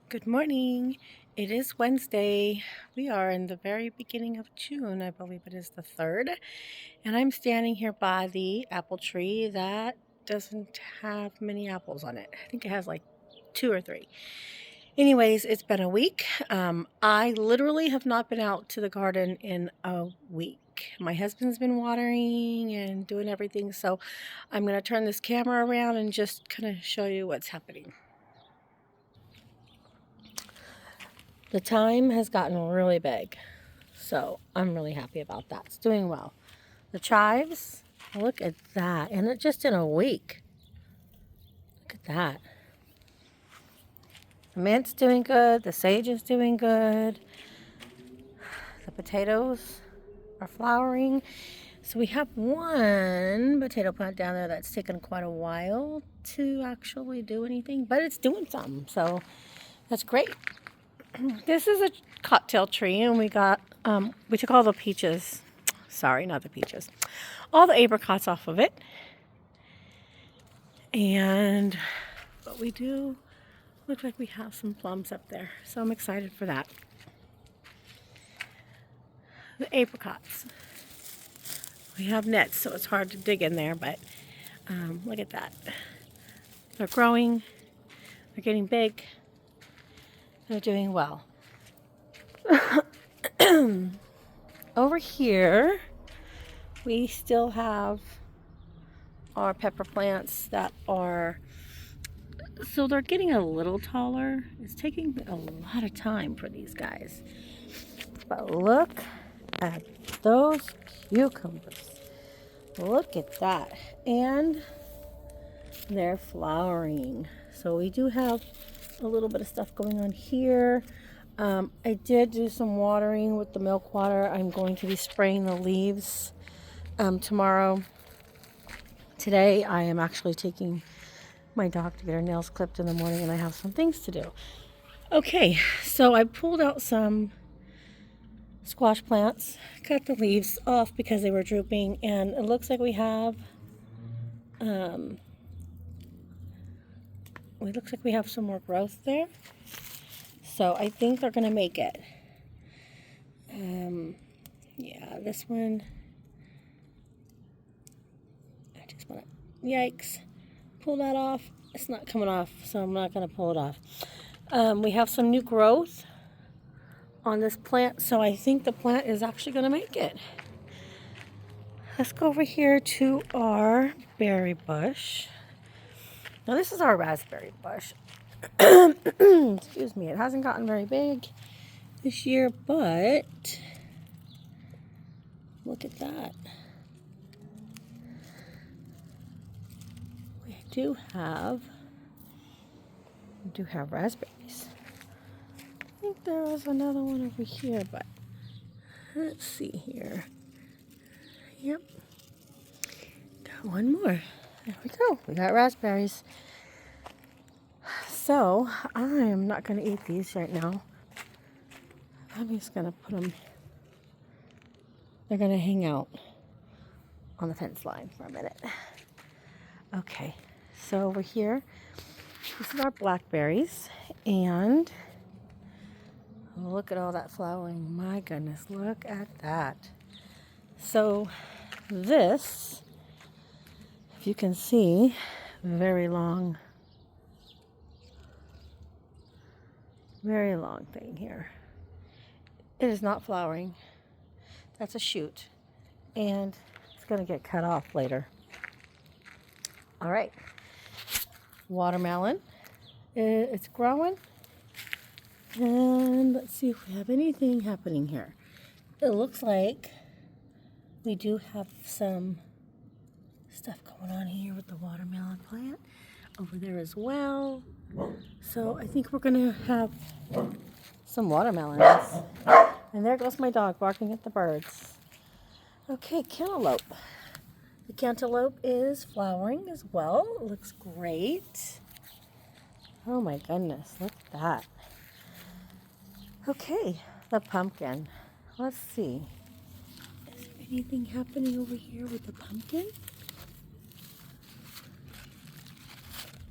Good morning. It is Wednesday. We are in the very beginning of June. I believe it is the 3rd. And I'm standing here by the apple tree that doesn't have many apples on it. I think it has like two or three. Anyways, it's been a week. I literally have not been out to the garden in a week. My husband's been watering and doing everything. So I'm going to turn this camera around and just kind of show you what's happening. The thyme has gotten really big, so I'm really happy about that. It's doing well. The chives, look at that, and it just in a week. Look at that. The mint's doing good. The sage is doing good. The potatoes are flowering. So we have one potato plant down there that's taken quite a while to actually do anything, but it's doing something, so that's great. This is a cocktail tree, and we took all the peaches. Sorry, not the peaches. All the apricots off of it. And but we do look like we have some plums up there. So I'm excited for that. The apricots. We have nets, so it's hard to dig in there, but look at that. They're growing. They're getting big. They're doing well. Over here, we still have our pepper plants that are, so they're getting a little taller. It's taking a lot of time for these guys. But look at those cucumbers. Look at that. And they're flowering. So we do have a little bit of stuff going on here. I did do some watering with the milk water. I'm going to be spraying the leaves tomorrow. Today I am actually taking my dog to get her nails clipped in the morning, and I have some things to do. Okay, so I pulled out some squash plants, cut the leaves off because they were drooping, and it looks like we have some more growth there. So I think they're gonna make it. Yeah, this one, I just wanna, yikes, pull that off. It's not coming off, so I'm not gonna pull it off. We have some new growth on this plant, so I think the plant is actually gonna make it. Let's go over here to our berry bush. Now this is our raspberry bush. Excuse me, it hasn't gotten very big this year, but look at that. We do have raspberries. I think there was another one over here, but let's see here. Yep, got one more. There we go. We got raspberries. So I am not going to eat these right now. I'm just going to put them. They're going to hang out on the fence line for a minute. Okay, so over here, this is our blackberries, and look at all that flowering. My goodness, look at that. So this, if you can see, very long thing here. It is not flowering. That's a shoot, and it's going to get cut off later. All right, watermelon, it's growing, and let's see if we have anything happening here. It looks like we do have some stuff going on here with the watermelon plant over there as well. So I think we're gonna have some watermelons. And there goes my dog barking at the birds. Okay, cantaloupe. The cantaloupe is flowering as well. It looks great. Oh my goodness, look at that. Okay, the pumpkin. Let's see. Is there anything happening over here with the pumpkin?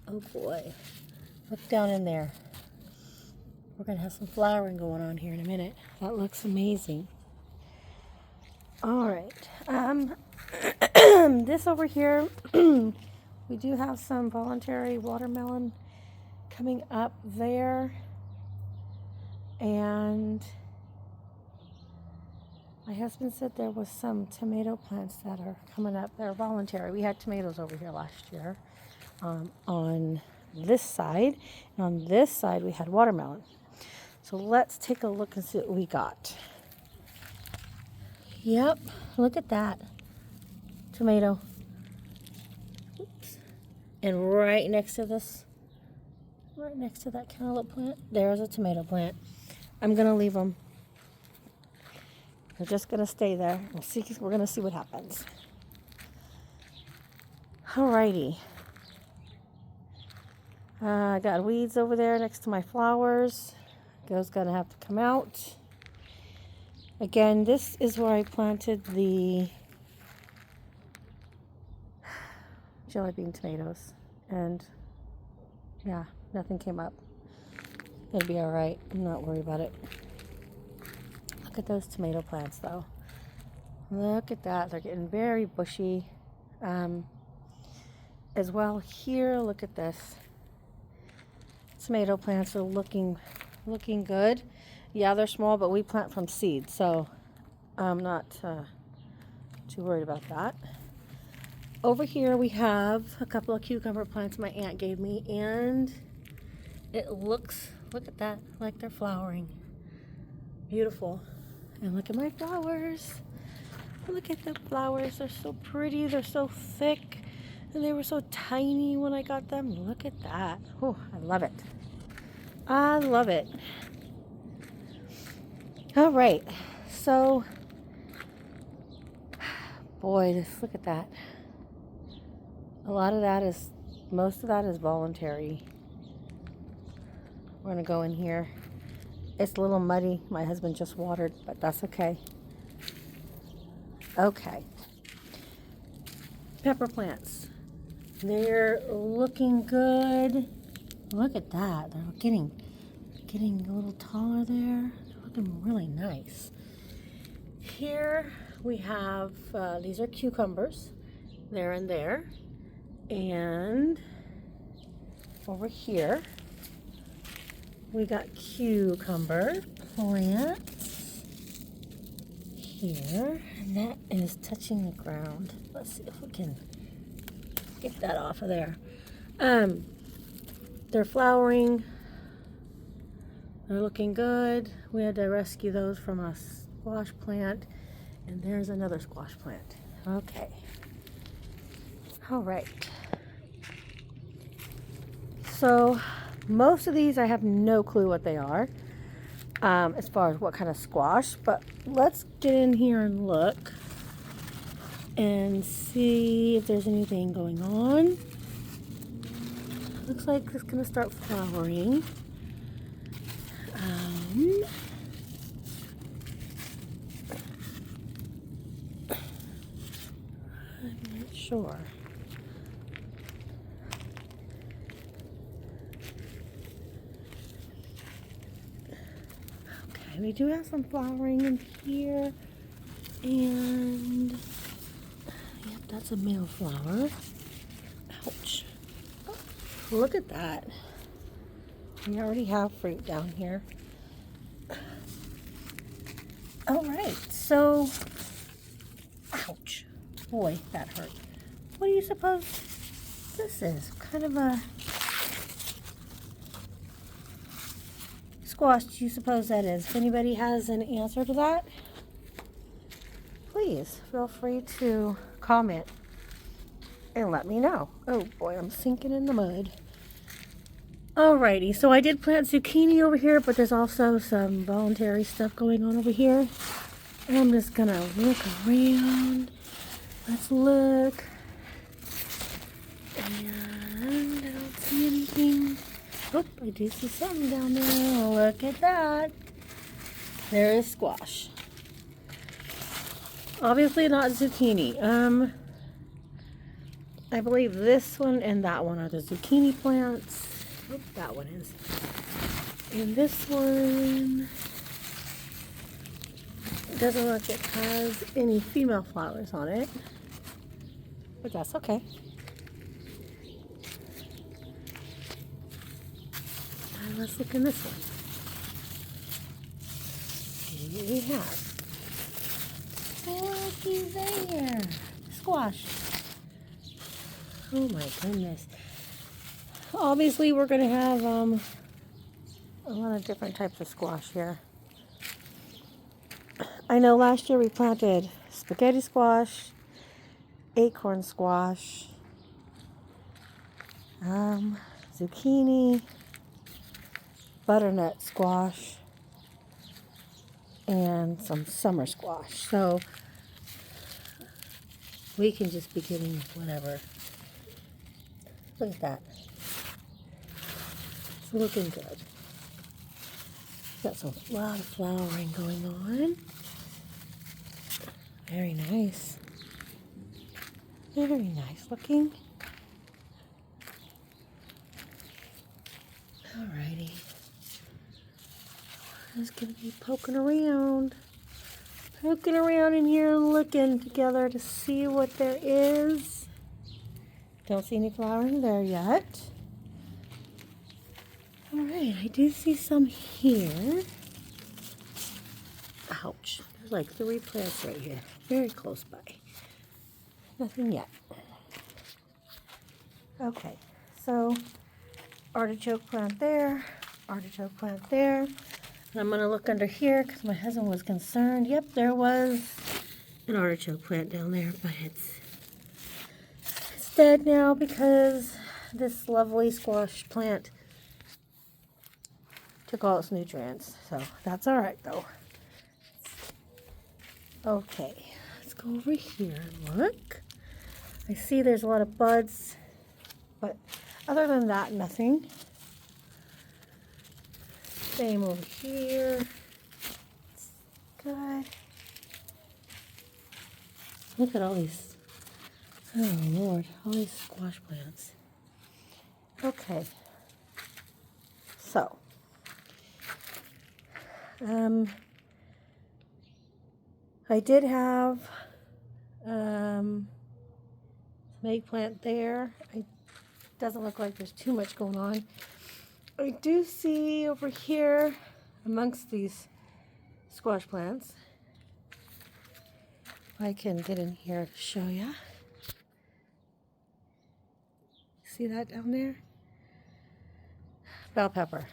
Oh boy. Look down in there. We're going to have some flowering going on here in a minute. That looks amazing. All right. This over here, we do have some voluntary watermelon coming up there. And my husband said there was some tomato plants that are coming up that are voluntary. We had tomatoes over here last year on this side. And on this side, we had watermelon. So let's take a look and see what we got. Yep, look at that. Tomato. Oops. And right next to this, right next to that cantaloupe plant, there's a tomato plant. I'm going to leave them. They're just going to stay there. We're going to see what happens. Alrighty. I got weeds over there next to my flowers. Those going to have to come out. Again, this is where I planted the jelly bean tomatoes. And yeah, nothing came up. It'll be alright. I'm not worried about it. Look at those tomato plants though. Look at that. They're getting very bushy. As well here, look at this. Tomato plants are looking good. Yeah, they're small, but we plant from seed, so I'm not too worried about that. Over here we have a couple of cucumber plants my aunt gave me, and it looks, look at that, like they're flowering. Beautiful. And look at my flowers. Look at the flowers. They're so pretty. They're so thick. And they were so tiny when I got them. Look at that. Oh, I love it. I love it. All right. So, boy, look at that. Most of that is voluntary. We're going to go in here. It's a little muddy. My husband just watered, but that's okay. Okay. Pepper plants. They're looking good. Look at that. They're getting a little taller there. They're looking really nice. Here we have, these are cucumbers. There and there. And over here, we got cucumber plants here, and that is touching the ground. Let's see if we can get that off of there. They're flowering. They're looking good. We had to rescue those from a squash plant, and there's another squash plant. Okay. All right. So most of these I have no clue what they are as far as what kind of squash, but let's get in here and look and see if there's anything going on. Looks like it's going to start flowering. I'm not sure. Okay, we do have some flowering in here, and yep, that's a male flower. Ouch. Oh, look at that. We already have fruit down here. All right, so, ouch. Boy, that hurt. What do you suppose this is? Kind of a squash, do you suppose that is? If anybody has an answer to that, please feel free to comment and let me know. Oh boy, I'm sinking in the mud. Alrighty, so I did plant zucchini over here, but there's also some voluntary stuff going on over here. And I'm just gonna look around. Let's look. And I don't see anything. Oh, I do see something down there. Look at that. There is squash. Obviously not zucchini. I believe this one and that one are the zucchini plants. Oh, that one is. And this one doesn't look like it has any female flowers on it, but that's okay. And let's look in this one. Here we have, looky there, squash. Oh my goodness. Obviously we're going to have a lot of different types of squash here. I know last year we planted spaghetti squash, acorn squash, zucchini, butternut squash, and some summer squash. So we can just be getting whatever. Look at that. It's looking good. Got some lot of flowering going on. Very nice. Very nice looking. Alrighty. I'm just gonna be poking around in here, looking together to see what there is. Don't see any flowering there yet. Alright, I do see some here. Ouch. There's like 3 plants right here. Very close by. Nothing yet. Okay, so artichoke plant there, artichoke plant there. And I'm going to look under here because my husband was concerned. Yep, there was an artichoke plant down there, but it's dead now because this lovely squash plant took all its nutrients. So that's all right though. Okay, let's go over here and look. I see there's a lot of buds, but other than that, nothing. Same over here. It's good. Look at all these. Oh Lord, all these squash plants. Okay. So, I did have some eggplant there. It doesn't look like there's too much going on. I do see over here amongst these squash plants. I can get in here to show you. See that down there? Bell pepper.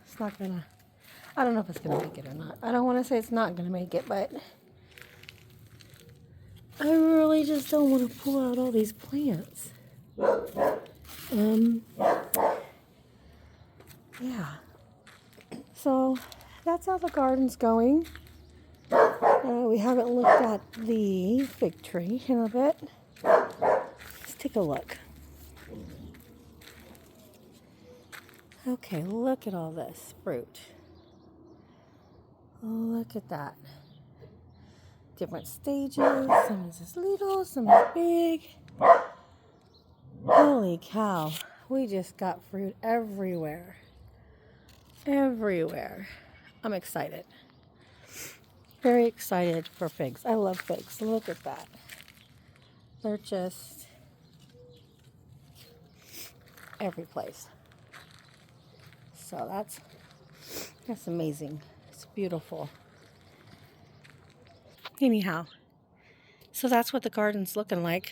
It's not gonna, I don't know if it's gonna make it or not. I don't want to say it's not gonna make it, but I really just don't want to pull out all these plants. Yeah. So that's how the garden's going. We haven't looked at the fig tree in a bit. Let's take a look. Okay, look at all this fruit. Look at that. Different stages. Some is just little, some is big. Holy cow. We just got fruit everywhere. Everywhere. I'm excited. Very excited for figs. I love figs. Look at that. They're just every place. So that's amazing. It's beautiful. Anyhow, so that's what the garden's looking like.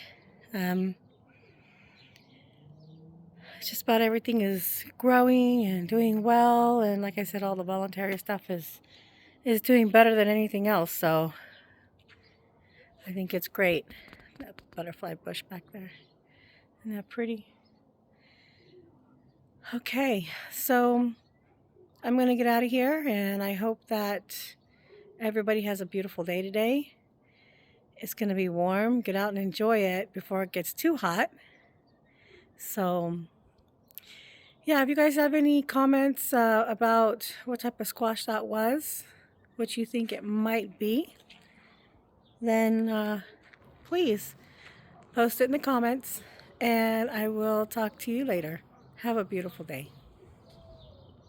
Just about everything is growing and doing well, and like I said, all the voluntary stuff is doing better than anything else. So I think it's great. That butterfly bush back there, isn't that pretty? Okay, so I'm gonna get out of here, and I hope that everybody has a beautiful day today. It's gonna be warm. Get out and enjoy it before it gets too hot. So yeah, if you guys have any comments about what type of squash that was, what you think it might be, then please post it in the comments, and I will talk to you later. Have a beautiful day.